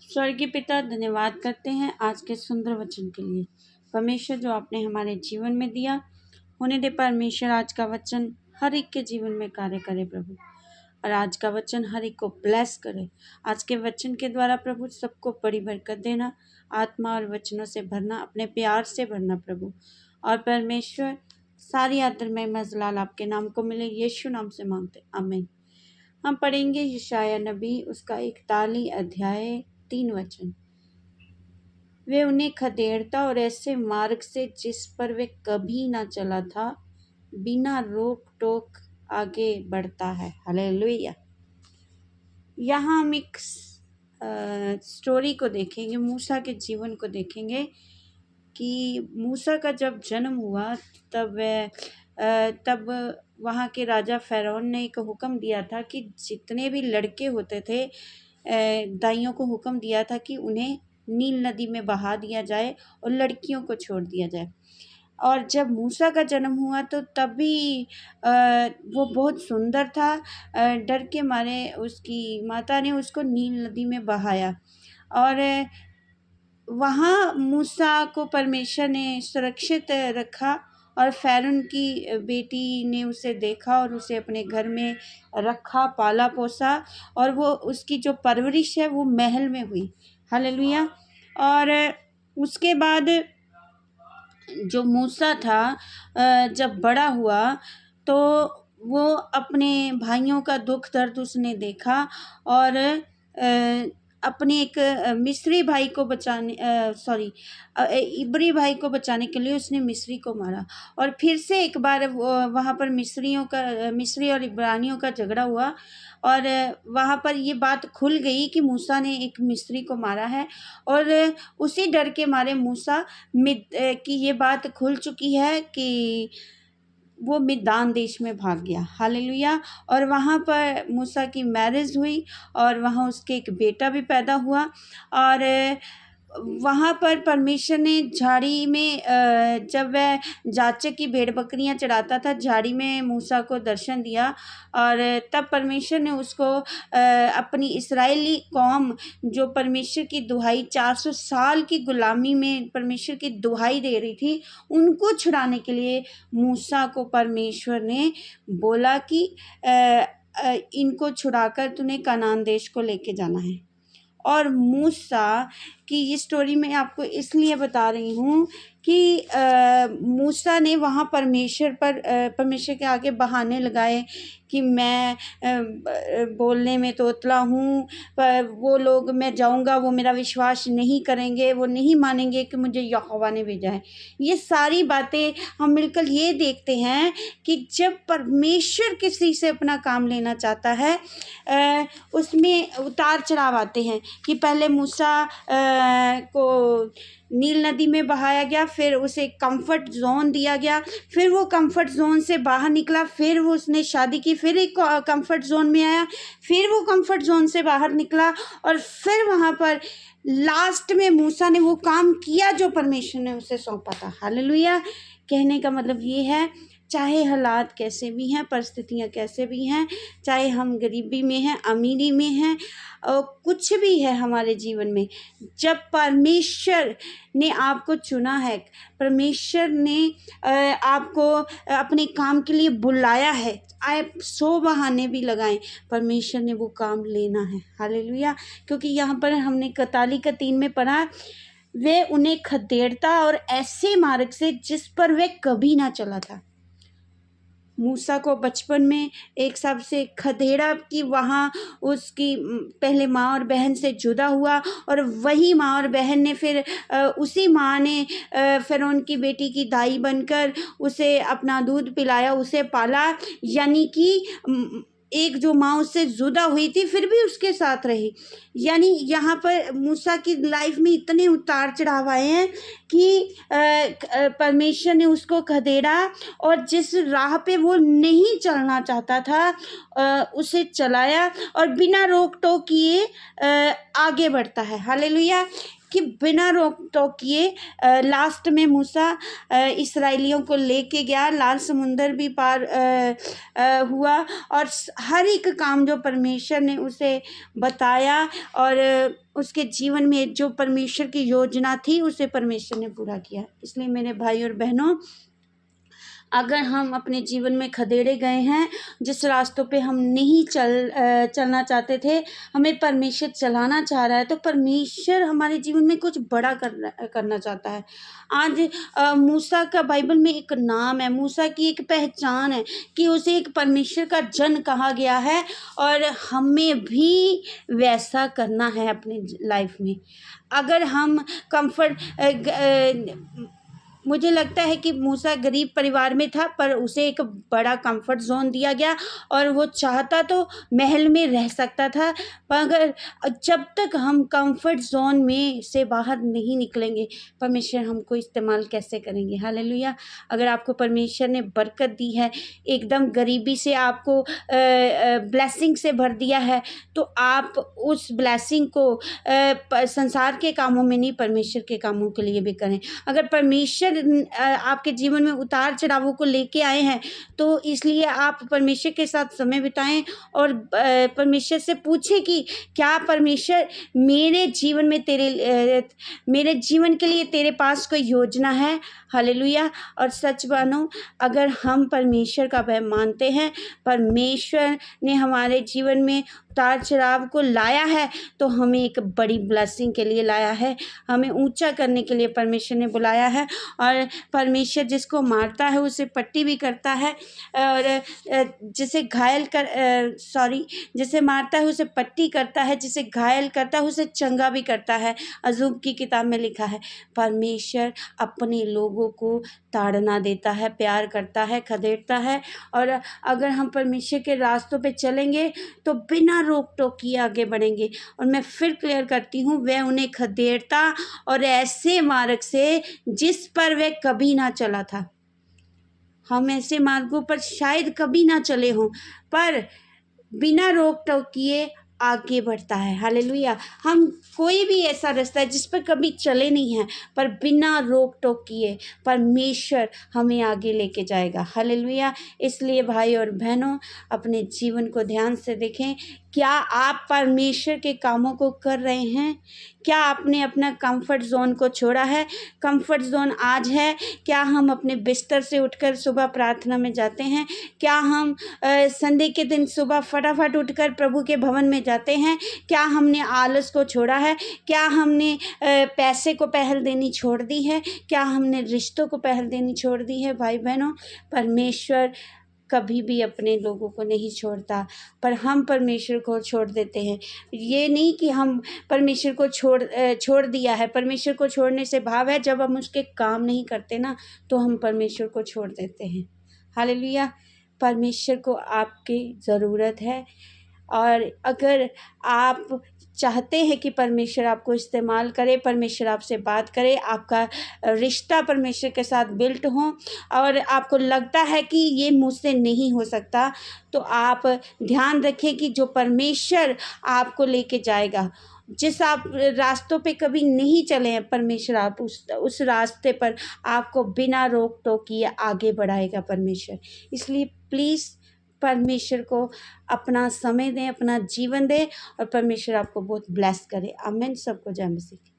स्वर्गीय पिता, धन्यवाद करते हैं आज के सुंदर वचन के लिए। परमेश्वर जो आपने हमारे जीवन में दिया, होने दे परमेश्वर आज का वचन हर एक के जीवन में कार्य करे प्रभु, और आज का वचन हर एक को ब्लेस करे। आज के वचन के द्वारा प्रभु सबको बड़ी बरकत देना, आत्मा और वचनों से भरना, अपने प्यार से भरना प्रभु। और परमेश्वर सारी आदर में मजलाल आपके नाम को मिले, यीशु नाम से मांगते, आमीन। हम पढ़ेंगे यशायाह नबी उसका 41 अध्याय 3 वचन। वे उन्हें खदेड़ता और ऐसे मार्ग से जिस पर वे कभी ना चला था, बिना रोक टोक आगे बढ़ता है। हालेलुया। यहाँ हम एक स्टोरी को देखेंगे, मूसा के जीवन को देखेंगे कि मूसा का जब जन्म हुआ तब वहाँ के राजा फ़िरौन ने एक हुक्म दिया था कि जितने भी लड़के होते थे, दाइयों को हुक्म दिया था कि उन्हें नील नदी में बहा दिया जाए और लड़कियों को छोड़ दिया जाए। और जब मूसा का जन्म हुआ तो तब भी वो बहुत सुंदर था। डर के मारे उसकी माता ने उसको नील नदी में बहाया, और वहाँ मूसा को परमेश्वर ने सुरक्षित रखा। और फ़िरौन की बेटी ने उसे देखा और उसे अपने घर में रखा, पाला पोसा, और वो उसकी जो परवरिश है वो महल में हुई। हालेलुया। और उसके बाद जो मूसा था जब बड़ा हुआ तो वो अपने भाइयों का दुख दर्द उसने देखा, और अपने एक मिस्री भाई को बचाने इब्री भाई को बचाने के लिए उसने मिस्री को मारा। और फिर से एक बार वहाँ पर मिस्री और इब्रानियों का झगड़ा हुआ, और वहाँ पर ये बात खुल गई कि मूसा ने एक मिस्री को मारा है। और उसी डर के मारे मूसा की ये बात खुल चुकी है कि वो मिद्यान देश में भाग गया। हालेलुया। और वहाँ पर मूसा की मैरिज हुई और वहाँ उसके एक बेटा भी पैदा हुआ। और वहाँ पर परमेश्वर ने झाड़ी में जब वह जाचक की भेड़ बकरियाँ चराता था, झाड़ी में मूसा को दर्शन दिया। और तब परमेश्वर ने उसको अपनी इस्राएली कौम जो परमेश्वर की दुहाई 400 साल की गुलामी में परमेश्वर की दुहाई दे रही थी, उनको छुड़ाने के लिए मूसा को परमेश्वर ने बोला कि इनको छुड़ाकर तूने कनान देश को लेके जाना है। और मूसा की ये स्टोरी मैं आपको इसलिए बता रही हूँ कि मूसा ने वहाँ परमेश्वर के आगे बहाने लगाए कि मैं बोलने में तो उतला हूँ, पर वो लोग, मैं जाऊँगा वो मेरा विश्वास नहीं करेंगे, वो नहीं मानेंगे कि मुझे यहोवा ने भेजा है। ये सारी बातें हम मिलकर ये देखते हैं कि जब परमेश्वर किसी से अपना काम लेना चाहता है उसमें उतार चढ़ाव आते हैं। कि पहले मूसा को नील नदी में बहाया गया, फिर उसे कंफर्ट जोन दिया गया, फिर वो कंफर्ट जोन से बाहर निकला, फिर वो उसने शादी की, फिर एक कंफर्ट जोन में आया, फिर वो कंफर्ट जोन से बाहर निकला, और फिर वहाँ पर लास्ट में मूसा ने वो काम किया जो परमेश्वर ने उसे सौंपा था। हालेलुया। कहने का मतलब ये है, चाहे हालात कैसे भी हैं, परिस्थितियाँ कैसे भी हैं, चाहे हम गरीबी में हैं, अमीरी में हैं, कुछ भी है हमारे जीवन में, जब परमेश्वर ने आपको चुना है, परमेश्वर ने आपको अपने काम के लिए बुलाया है, आप 100 बहाने भी लगाएं, परमेश्वर ने वो काम लेना है। हालेलुया। क्योंकि यहाँ पर हमने 41:3 में पढ़ा, वे उन्हें खदेड़ता और ऐसे मार्ग से जिस पर वे कभी ना चला था। मूसा को बचपन में एक सबसे खदेड़ा कि वहाँ उसकी पहले माँ और बहन से जुदा हुआ, और वही माँ और बहन ने फिर उसी माँ ने फ़िरौन की बेटी की दाई बनकर उसे अपना दूध पिलाया, उसे पाला। यानी कि एक जो माँ उससे जुदा हुई थी फिर भी उसके साथ रही। यानी यहाँ पर मूसा की लाइफ में इतने उतार चढ़ाव आए हैं कि परमेश्वर ने उसको खदेड़ा और जिस राह पे वो नहीं चलना चाहता था उसे चलाया, और बिना रोक टोक किए आगे बढ़ता है। हालेलुया। कि बिना रोक टोक किए लास्ट में मूसा इसराइलियों को लेके गया, लाल समुंदर भी पार हुआ, और हर एक काम जो परमेश्वर ने उसे बताया और उसके जीवन में जो परमेश्वर की योजना थी उसे परमेश्वर ने पूरा किया। इसलिए मेरे भाई और बहनों, अगर हम अपने जीवन में खदेड़े गए हैं, जिस रास्तों पे हम नहीं चलना चाहते थे, हमें परमेश्वर चलाना चाह रहा है, तो परमेश्वर हमारे जीवन में कुछ बड़ा करना चाहता है। आज मूसा का बाइबल में एक नाम है, मूसा की एक पहचान है कि उसे एक परमेश्वर का जन कहा गया है, और हमें भी वैसा करना है अपनी लाइफ में। अगर हम मुझे लगता है कि मूसा गरीब परिवार में था, पर उसे एक बड़ा कंफर्ट जोन दिया गया, और वो चाहता तो महल में रह सकता था, मगर जब तक हम कंफर्ट जोन में से बाहर नहीं निकलेंगे, परमेश्वर हमको इस्तेमाल कैसे करेंगे। हालेलुया। अगर आपको परमेश्वर ने बरकत दी है, एकदम गरीबी से आपको ब्लेसिंग से भर दिया है, तो आप उस ब्लेसिंग को संसार के कामों में नहीं, परमेश्वर के कामों के लिए भी करें। अगर परमेश्वर आपके जीवन में उतार चढ़ावों को लेके आए हैं, तो इसलिए आप परमेश्वर के साथ समय बिताएं और परमेश्वर से पूछें कि क्या परमेश्वर मेरे जीवन में मेरे जीवन के लिए तेरे पास कोई योजना है। हालेलुया। और सच मानो, अगर हम परमेश्वर का भय मानते हैं, परमेश्वर ने हमारे जीवन में उतार चढ़ाव को लाया है, तो हमें एक बड़ी ब्लेसिंग के लिए लाया है, हमें ऊंचा करने के लिए परमेश्वर ने बुलाया है। और परमेश्वर जिसको मारता है उसे पट्टी भी करता है, और जिसे मारता है उसे पट्टी करता है, जिसे घायल करता है उसे चंगा भी करता है। अज़ूब की किताब में लिखा है, परमेश्वर अपने लोगों को ताड़ना देता है, प्यार करता है, खदेड़ता है। और अगर हम परमेश्वर के रास्तों पे चलेंगे तो बिना रोक टोक किए आगे बढ़ेंगे। और मैं फिर क्लियर करती हूँ, वह उन्हें खदेड़ता और ऐसे मार्ग से जिस पर वह कभी ना चला था। हम ऐसे मार्गों पर शायद कभी ना चले हों, पर बिना रोक टोक किए आगे बढ़ता है। हालेलुया। हम कोई भी ऐसा रास्ता है जिस पर कभी चले नहीं हैं, पर बिना रोक टोक किए परमेश्वर हमें आगे लेके जाएगा। हालेलुया। इसलिए भाई और बहनों, अपने जीवन को ध्यान से देखें। क्या आप परमेश्वर के कामों को कर रहे हैं? क्या आपने अपना कंफर्ट जोन को छोड़ा है? कंफर्ट जोन आज है, क्या हम अपने बिस्तर से उठकर सुबह प्रार्थना में जाते हैं? क्या हम संडे के दिन सुबह फटाफट उठकर प्रभु के भवन में जाते हैं? क्या हमने आलस को छोड़ा है? क्या हमने पैसे को पहल देनी छोड़ दी है? क्या हमने रिश्तों को पहल देनी छोड़ दी है? भाई बहनों, परमेश्वर कभी भी अपने लोगों को नहीं छोड़ता, पर हम परमेश्वर को छोड़ देते हैं। ये नहीं कि हम परमेश्वर को छोड़ दिया है। परमेश्वर को छोड़ने से भाव है, जब हम उसके काम नहीं करते ना, तो हम परमेश्वर को छोड़ देते हैं। हालेलुया। परमेश्वर को आपकी ज़रूरत है, और अगर आप चाहते हैं कि परमेश्वर आपको इस्तेमाल करे, परमेश्वर आपसे बात करे, आपका रिश्ता परमेश्वर के साथ बिल्ट हो, और आपको लगता है कि ये मुझसे नहीं हो सकता, तो आप ध्यान रखें कि जो परमेश्वर आपको लेके जाएगा, जिस आप रास्तों पे कभी नहीं चले हैं, परमेश्वर आप उस रास्ते पर आपको बिना रोक टोक किए आगे बढ़ाएगा परमेश्वर। इसलिए प्लीज़ परमेश्वर को अपना समय दें, अपना जीवन दें, और परमेश्वर आपको बहुत ब्लेस करे। आमीन। सबको जय मसीह।